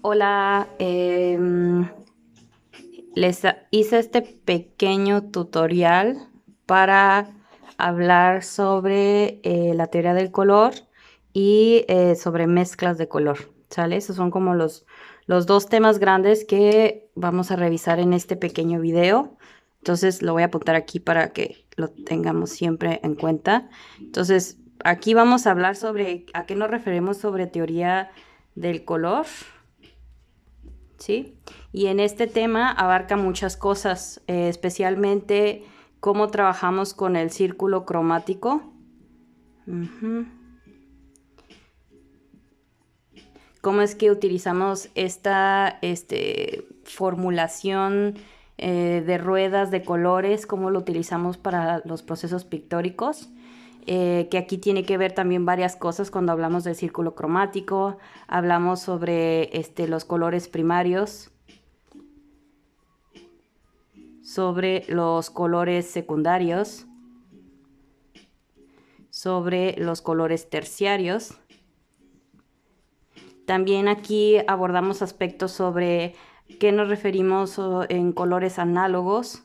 Hola, hice este pequeño tutorial para hablar sobre la teoría del color y sobre mezclas de color, ¿sale? Esos son como los dos temas grandes que vamos a revisar en este pequeño video. Entonces lo voy a apuntar aquí para que lo tengamos siempre en cuenta. Entonces aquí vamos a hablar sobre a qué nos referimos sobre teoría del color. ¿Sí? Y en este tema abarca muchas cosas, especialmente cómo trabajamos con el círculo cromático. Cómo es que utilizamos esta formulación de ruedas de colores, cómo lo utilizamos para los procesos pictóricos. Que aquí tiene que ver también varias cosas cuando hablamos del círculo cromático. Hablamos sobre los colores primarios, sobre los colores secundarios, sobre los colores terciarios. También aquí abordamos aspectos sobre qué nos referimos en colores análogos,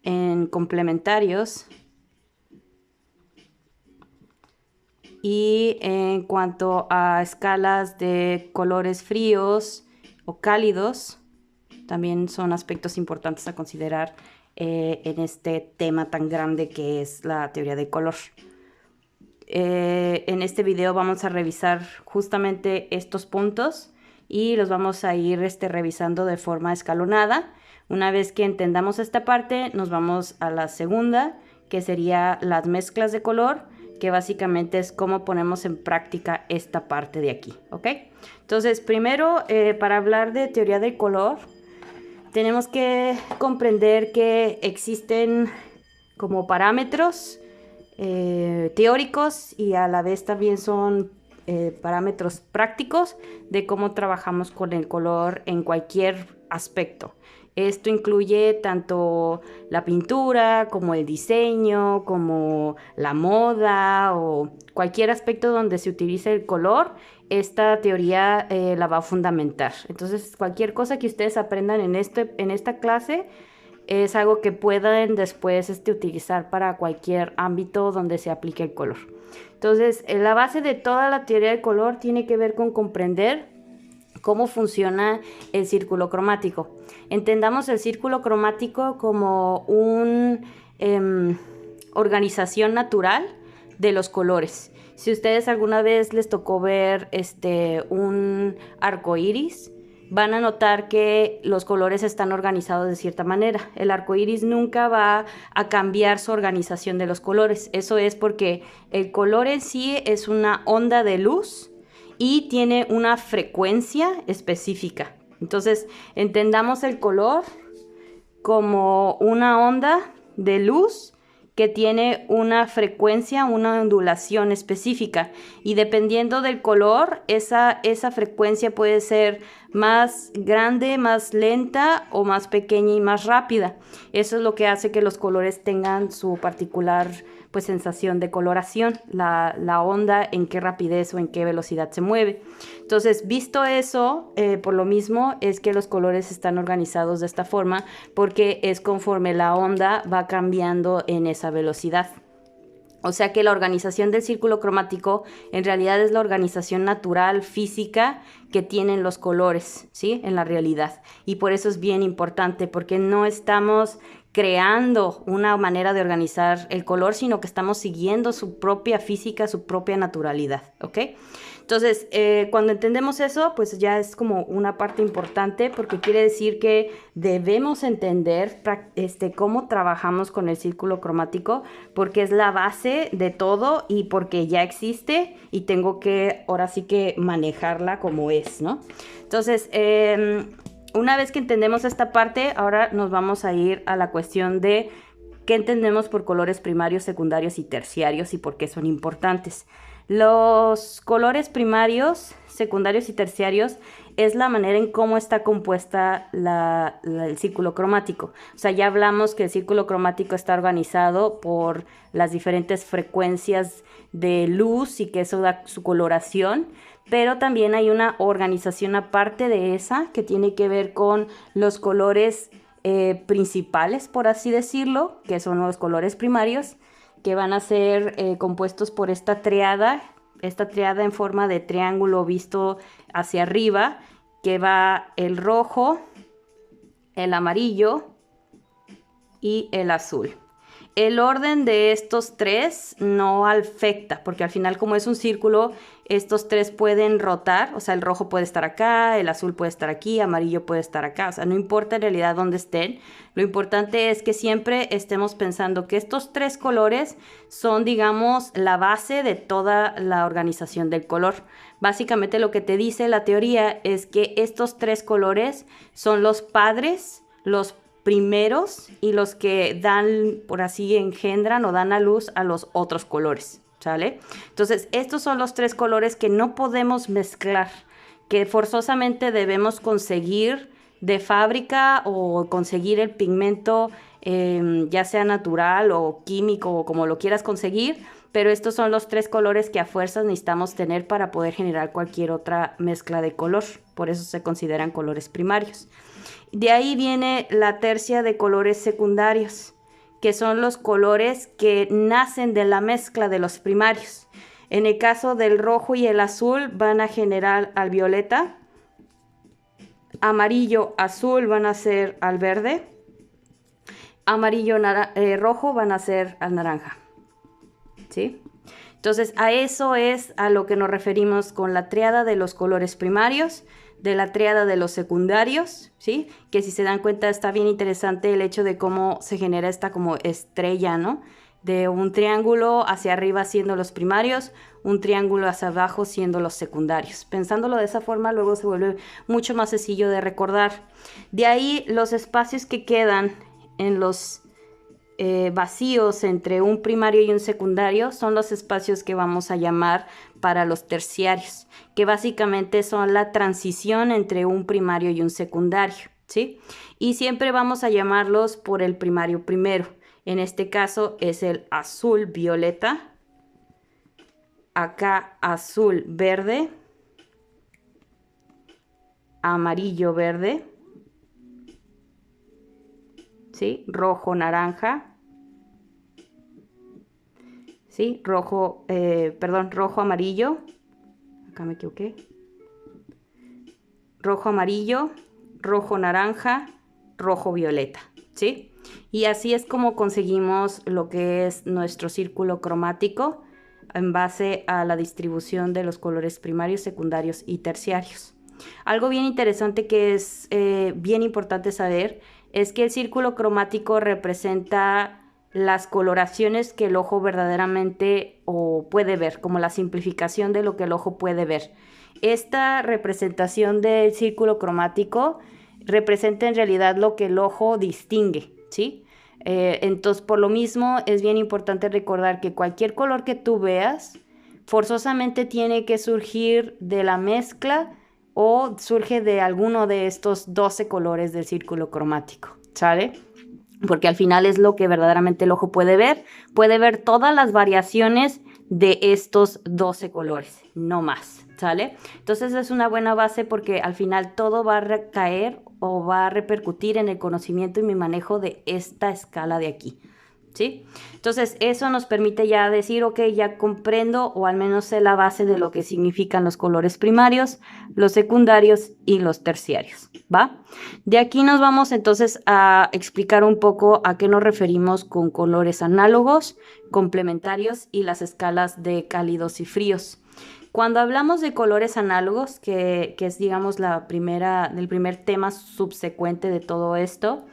en complementarios y en cuanto a escalas de colores fríos o cálidos. También son aspectos importantes a considerar en este tema tan grande que es la teoría del color. En este video vamos a revisar justamente estos puntos y los vamos a ir revisando de forma escalonada. Una vez que entendamos esta parte, nos vamos a la segunda, que sería las mezclas de color, que básicamente es cómo ponemos en práctica esta parte de aquí, ¿ok? Entonces, primero, para hablar de teoría del color, tenemos que comprender que existen como parámetros teóricos y a la vez también son parámetros prácticos de cómo trabajamos con el color en cualquier aspecto. Esto incluye tanto la pintura como el diseño, como la moda o cualquier aspecto donde se utilice el color. Esta teoría la va a fundamentar. Entonces, cualquier cosa que ustedes aprendan en esta clase es algo que puedan después utilizar para cualquier ámbito donde se aplique el color. Entonces, la base de toda la teoría del color tiene que ver con comprender cómo funciona el círculo cromático. Entendamos el círculo cromático como una organización natural de los colores. Si ustedes alguna vez les tocó ver un arco iris, van a notar que los colores están organizados de cierta manera. El arco iris nunca va a cambiar su organización de los colores. Eso es porque el color en sí es una onda de luz y tiene una frecuencia específica. Entonces, entendamos el color como una onda de luz que tiene una frecuencia, una ondulación específica. Y dependiendo del color, esa frecuencia puede ser más grande, más lenta o más pequeña y más rápida. Eso es lo que hace que los colores tengan su particular sensación de coloración, la onda, en qué rapidez o en qué velocidad se mueve. Entonces, visto eso, por lo mismo es que los colores están organizados de esta forma, porque es conforme la onda va cambiando en esa velocidad. O sea que la organización del círculo cromático en realidad es la organización natural, física, que tienen los colores, ¿sí? En la realidad. Y por eso es bien importante, porque no estamos creando una manera de organizar el color, sino que estamos siguiendo su propia física, su propia naturalidad, ¿ok? Entonces, cuando entendemos eso, pues ya es como una parte importante, porque quiere decir que debemos entender cómo trabajamos con el círculo cromático, porque es la base de todo y porque ya existe y tengo que ahora sí que manejarla como es, ¿no? Entonces, una vez que entendemos esta parte, ahora nos vamos a ir a la cuestión de qué entendemos por colores primarios, secundarios y terciarios y por qué son importantes. Los colores primarios secundarios y terciarios es la manera en cómo está compuesta el círculo cromático. O sea, ya hablamos que el círculo cromático está organizado por las diferentes frecuencias de luz y que eso da su coloración, pero también hay una organización aparte de esa que tiene que ver con los colores principales, por así decirlo, que son los colores primarios, que van a ser compuestos por esta triada en forma de triángulo visto hacia arriba, que va el rojo, el amarillo y el azul. El orden de estos tres no afecta, porque al final, como es un círculo, estos tres pueden rotar, o sea, el rojo puede estar acá, el azul puede estar aquí, amarillo puede estar acá, o sea, no importa en realidad dónde estén. Lo importante es que siempre estemos pensando que estos tres colores son, digamos, la base de toda la organización del color. Básicamente lo que te dice la teoría es que estos tres colores son los padres, los primeros y los que dan, por así engendran o dan a luz a los otros colores, ¿sale? Entonces, estos son los tres colores que no podemos mezclar, que forzosamente debemos conseguir de fábrica o conseguir el pigmento, ya sea natural o químico o como lo quieras conseguir, pero estos son los tres colores que a fuerzas necesitamos tener para poder generar cualquier otra mezcla de color. Por eso se consideran colores primarios. De ahí viene la tercia de colores secundarios, que son los colores que nacen de la mezcla de los primarios. En el caso del rojo y el azul van a generar al violeta, amarillo, azul van a ser al verde, amarillo, rojo van a ser al naranja, ¿sí? Entonces a eso es a lo que nos referimos con la triada de los colores primarios, de la triada de los secundarios, ¿sí? Que si se dan cuenta está bien interesante el hecho de cómo se genera esta como estrella, ¿no? De un triángulo hacia arriba siendo los primarios, un triángulo hacia abajo siendo los secundarios. Pensándolo de esa forma luego se vuelve mucho más sencillo de recordar. De ahí los espacios que quedan en los vacíos entre un primario y un secundario son los espacios que vamos a llamar para los terciarios, que básicamente son la transición entre un primario y un secundario, ¿sí? Y siempre vamos a llamarlos por el primario primero. En este caso es el azul violeta, acá azul verde, amarillo verde, ¿sí? Rojo naranja, ¿sí? Rojo amarillo, acá me equivoqué, rojo amarillo, rojo naranja, rojo violeta, ¿sí? Y así es como conseguimos lo que es nuestro círculo cromático en base a la distribución de los colores primarios, secundarios y terciarios. Algo bien interesante que es bien importante saber es que el círculo cromático representa las coloraciones que el ojo verdaderamente puede ver, como la simplificación de lo que el ojo puede ver. Esta representación del círculo cromático representa en realidad lo que el ojo distingue, ¿sí? Entonces, por lo mismo, es bien importante recordar que cualquier color que tú veas, forzosamente tiene que surgir de la mezcla o surge de alguno de estos 12 colores del círculo cromático, ¿sale? Porque al final es lo que verdaderamente el ojo puede ver todas las variaciones de estos 12 colores, no más, ¿sale? Entonces es una buena base porque al final todo va a recaer o va a repercutir en el conocimiento y mi manejo de esta escala de aquí, ¿sí? Entonces eso nos permite ya decir, ok, ya comprendo o al menos sé la base de lo que significan los colores primarios, los secundarios y los terciarios, ¿va? De aquí nos vamos entonces a explicar un poco a qué nos referimos con colores análogos, complementarios y las escalas de cálidos y fríos. Cuando hablamos de colores análogos, que es digamos el primer tema subsecuente de todo esto,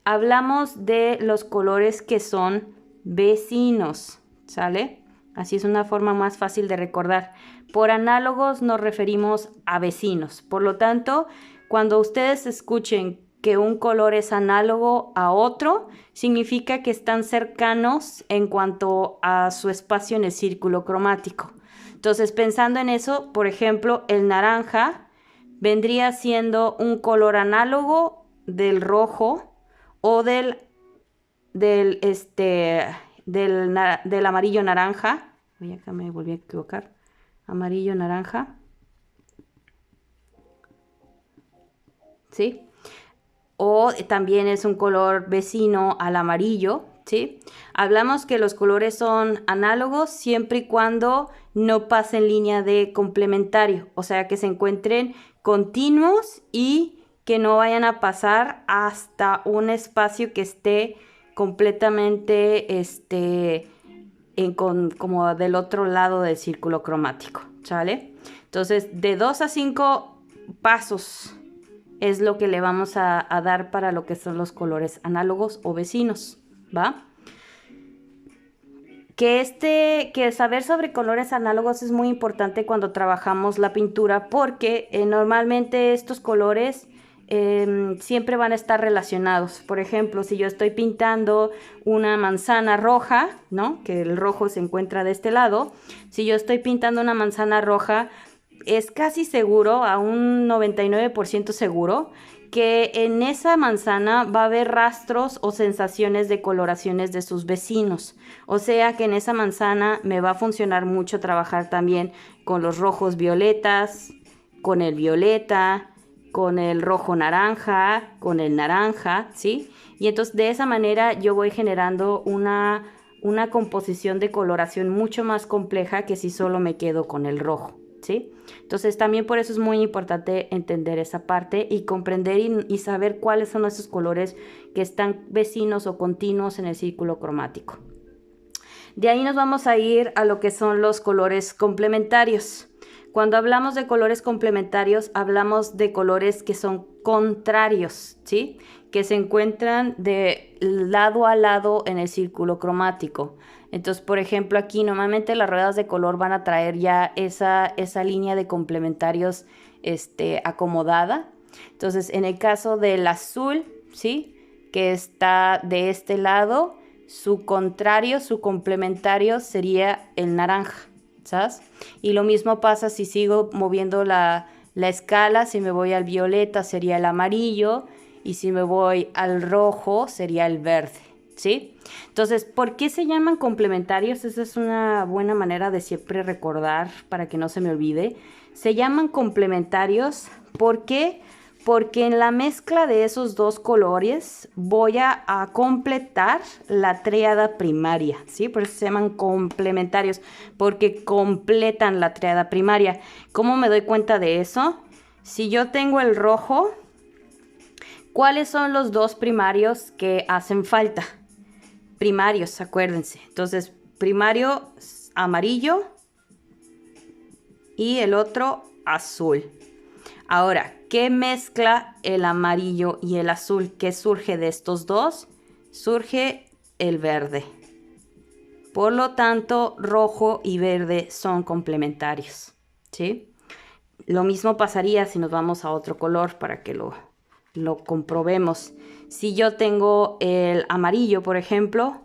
hablamos de los colores que son vecinos, ¿sale? Así es una forma más fácil de recordar. Por análogos nos referimos a vecinos. Por lo tanto, cuando ustedes escuchen que un color es análogo a otro, significa que están cercanos en cuanto a su espacio en el círculo cromático. Entonces, pensando en eso, por ejemplo, el naranja vendría siendo un color análogo del rojo o del amarillo naranja. Oye, acá me volví a equivocar. Amarillo naranja. ¿Sí? O también es un color vecino al amarillo, ¿sí? Hablamos que los colores son análogos siempre y cuando no pasen línea de complementario, o sea, que se encuentren continuos y que no vayan a pasar hasta un espacio que esté completamente como del otro lado del círculo cromático, ¿sale? Entonces, de 2 a 5 pasos es lo que le vamos a dar para lo que son los colores análogos o vecinos, ¿va? Que saber sobre colores análogos es muy importante cuando trabajamos la pintura porque normalmente estos colores siempre van a estar relacionados. Por ejemplo, si yo estoy pintando una manzana roja, ¿no? Que el rojo se encuentra de este lado. Si yo estoy pintando una manzana roja, es casi seguro, a un 99% seguro, que en esa manzana va a haber rastros o sensaciones de coloraciones de sus vecinos. O sea que en esa manzana me va a funcionar mucho trabajar también con los rojos violetas, con el violeta, con el rojo naranja, con el naranja, ¿sí? Y entonces de esa manera yo voy generando una composición de coloración mucho más compleja que si solo me quedo con el rojo, ¿sí? Entonces también por eso es muy importante entender esa parte y comprender y saber cuáles son esos colores que están vecinos o continuos en el círculo cromático. De ahí nos vamos a ir a lo que son los colores complementarios. Cuando hablamos de colores complementarios, hablamos de colores que son contrarios, ¿sí? Que se encuentran de lado a lado en el círculo cromático. Entonces, por ejemplo, aquí normalmente las ruedas de color van a traer ya esa línea de complementarios acomodada. Entonces, en el caso del azul, ¿sí? Que está de este lado, su contrario, su complementario sería el naranja, ¿sabes? Y lo mismo pasa si sigo moviendo la escala, si me voy al violeta sería el amarillo y si me voy al rojo sería el verde, ¿sí? Entonces, ¿por qué se llaman complementarios? Esa es una buena manera de siempre recordar para que no se me olvide. Se llaman complementarios porque en la mezcla de esos dos colores voy a completar la tríada primaria, ¿sí? Por eso se llaman complementarios, porque completan la tríada primaria. ¿Cómo me doy cuenta de eso? Si yo tengo el rojo, ¿cuáles son los dos primarios que hacen falta? Primarios, acuérdense. Entonces, primario amarillo y el otro azul. Ahora, ¿qué mezcla el amarillo y el azul? ¿Qué surge de estos dos? Surge el verde. Por lo tanto, rojo y verde son complementarios, ¿sí? Lo mismo pasaría si nos vamos a otro color para que lo comprobemos. Si yo tengo el amarillo, por ejemplo,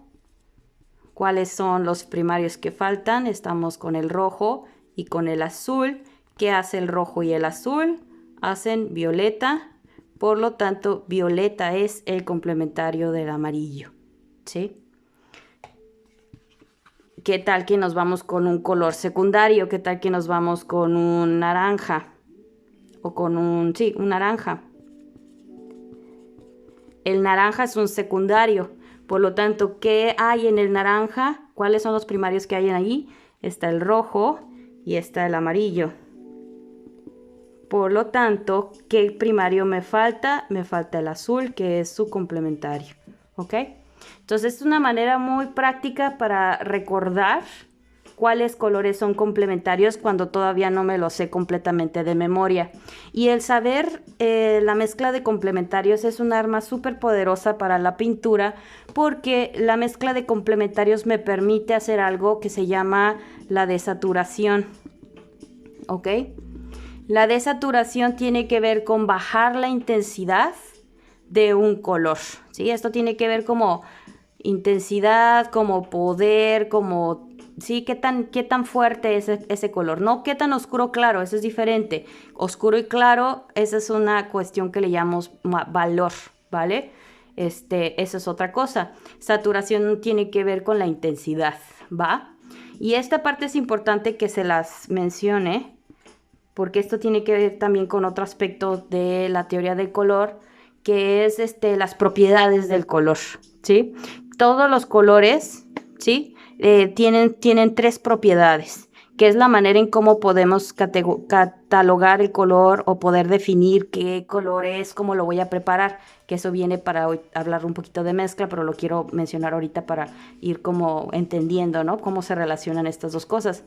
¿cuáles son los primarios que faltan? Estamos con el rojo y con el azul. ¿Qué hace el rojo y el azul? Hacen violeta, por lo tanto violeta es el complementario del amarillo, ¿sí? ¿Qué tal que nos vamos con un color secundario? ¿Qué tal que nos vamos con un naranja? O con un naranja. El naranja es un secundario, por lo tanto, ¿qué hay en el naranja? ¿Cuáles son los primarios que hay ahí? Está el rojo y está el amarillo. Por lo tanto, ¿qué primario me falta? Me falta el azul, que es su complementario, ¿ok? Entonces, es una manera muy práctica para recordar cuáles colores son complementarios cuando todavía no me lo sé completamente de memoria. Y el saber la mezcla de complementarios es un arma súper poderosa para la pintura porque la mezcla de complementarios me permite hacer algo que se llama la desaturación, ¿ok? La desaturación tiene que ver con bajar la intensidad de un color, ¿sí? Esto tiene que ver como intensidad, como poder, como ¿sí? Qué tan fuerte es ese color? No qué tan oscuro o claro, eso es diferente. Oscuro y claro, esa es una cuestión que le llamamos valor, ¿vale? Eso es otra cosa. Saturación tiene que ver con la intensidad, ¿va? Y esta parte es importante que se las mencione, porque esto tiene que ver también con otro aspecto de la teoría del color, que es las propiedades del color, ¿sí? Todos los colores, ¿sí? Tienen tres propiedades, que es la manera en cómo podemos catalogar el color o poder definir qué color es, cómo lo voy a preparar, que eso viene para hoy hablar un poquito de mezcla, pero lo quiero mencionar ahorita para ir como entendiendo, ¿no? Cómo se relacionan estas dos cosas.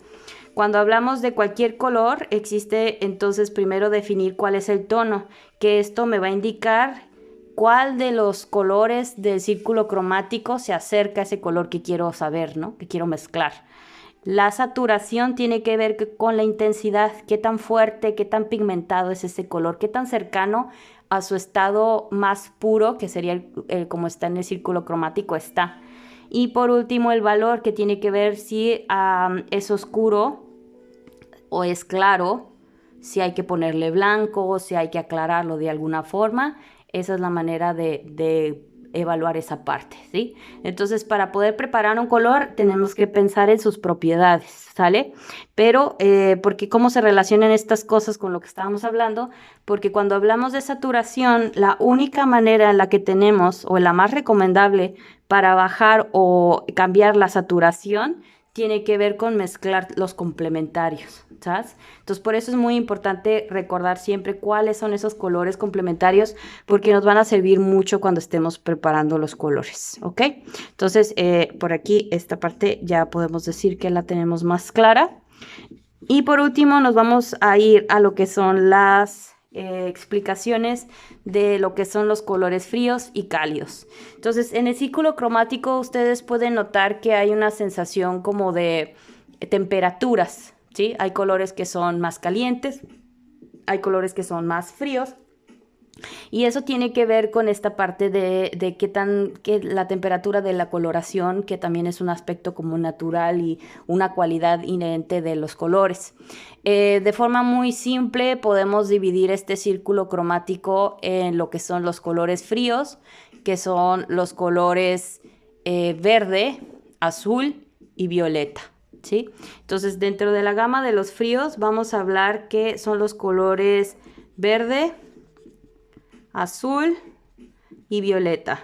Cuando hablamos de cualquier color, existe entonces primero definir cuál es el tono, que esto me va a indicar cuál de los colores del círculo cromático se acerca a ese color que quiero saber, ¿no? Que quiero mezclar. La saturación tiene que ver con la intensidad, qué tan fuerte, qué tan pigmentado es ese color, qué tan cercano a su estado más puro, que sería como está en el círculo cromático, está. Y por último, el valor, que tiene que ver si es oscuro o es claro, si hay que ponerle blanco, si hay que aclararlo de alguna forma. Esa es la manera de evaluar esa parte, ¿sí? Entonces, para poder preparar un color, tenemos que pensar en sus propiedades, ¿sale? Pero, porque cómo se relacionan estas cosas con lo que estábamos hablando, porque cuando hablamos de saturación, la única manera en la que tenemos, o la más recomendable para bajar o cambiar la saturación, tiene que ver con mezclar los complementarios, ¿sabes? Entonces, por eso es muy importante recordar siempre cuáles son esos colores complementarios, porque nos van a servir mucho cuando estemos preparando los colores, ¿ok? Entonces, por aquí esta parte ya podemos decir que la tenemos más clara. Y por último, nos vamos a ir a lo que son las explicaciones de lo que son los colores fríos y cálidos. Entonces, en el círculo cromático ustedes pueden notar que hay una sensación como de temperaturas, ¿sí? Hay colores que son más calientes, hay colores que son más fríos. Y eso tiene que ver con esta parte de que la temperatura de la coloración, que también es un aspecto como natural y una cualidad inherente de los colores. De forma muy simple podemos dividir este círculo cromático en lo que son los colores fríos, que son los colores verde, azul y violeta, ¿sí? Entonces, dentro de la gama de los fríos vamos a hablar que son los colores verde, azul y violeta.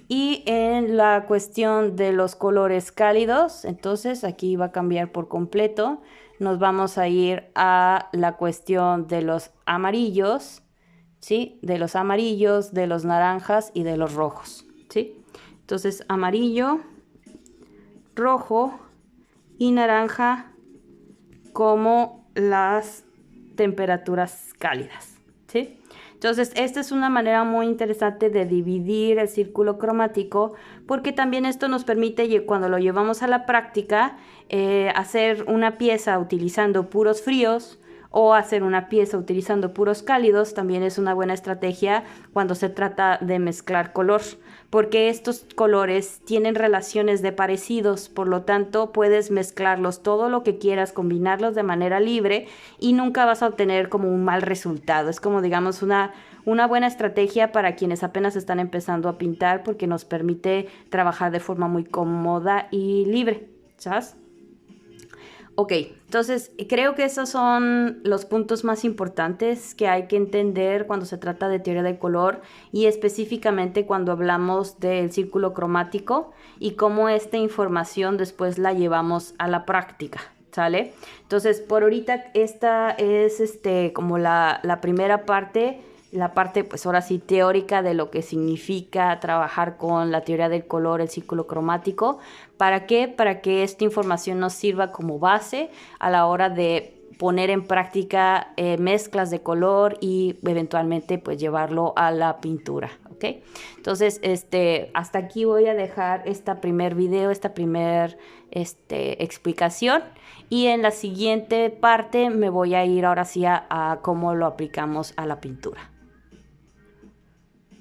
Y en la cuestión de los colores cálidos, entonces aquí va a cambiar por completo. Nos vamos a ir a la cuestión de los amarillos, ¿sí? De los amarillos, de los naranjas y de los rojos, ¿sí? Entonces, amarillo, rojo y naranja como las temperaturas cálidas, ¿sí? Entonces, esta es una manera muy interesante de dividir el círculo cromático, porque también esto nos permite, cuando lo llevamos a la práctica, hacer una pieza utilizando puros fríos o hacer una pieza utilizando puros cálidos. También es una buena estrategia cuando se trata de mezclar color, porque estos colores tienen relaciones de parecidos, por lo tanto puedes mezclarlos todo lo que quieras, combinarlos de manera libre y nunca vas a obtener como un mal resultado. Es como, digamos, una buena estrategia para quienes apenas están empezando a pintar, porque nos permite trabajar de forma muy cómoda y libre, ¿sabes? Ok, entonces creo que esos son los puntos más importantes que hay que entender cuando se trata de teoría del color, y específicamente cuando hablamos del círculo cromático y cómo esta información después la llevamos a la práctica, ¿sale? Entonces, por ahorita esta es como la primera parte. La parte, pues ahora sí, teórica de lo que significa trabajar con la teoría del color, el círculo cromático. ¿Para qué? Para que esta información nos sirva como base a la hora de poner en práctica mezclas de color y eventualmente pues llevarlo a la pintura, ¿ok? Entonces, hasta aquí voy a dejar esta primer video, esta primer explicación, y en la siguiente parte me voy a ir ahora sí a cómo lo aplicamos a la pintura.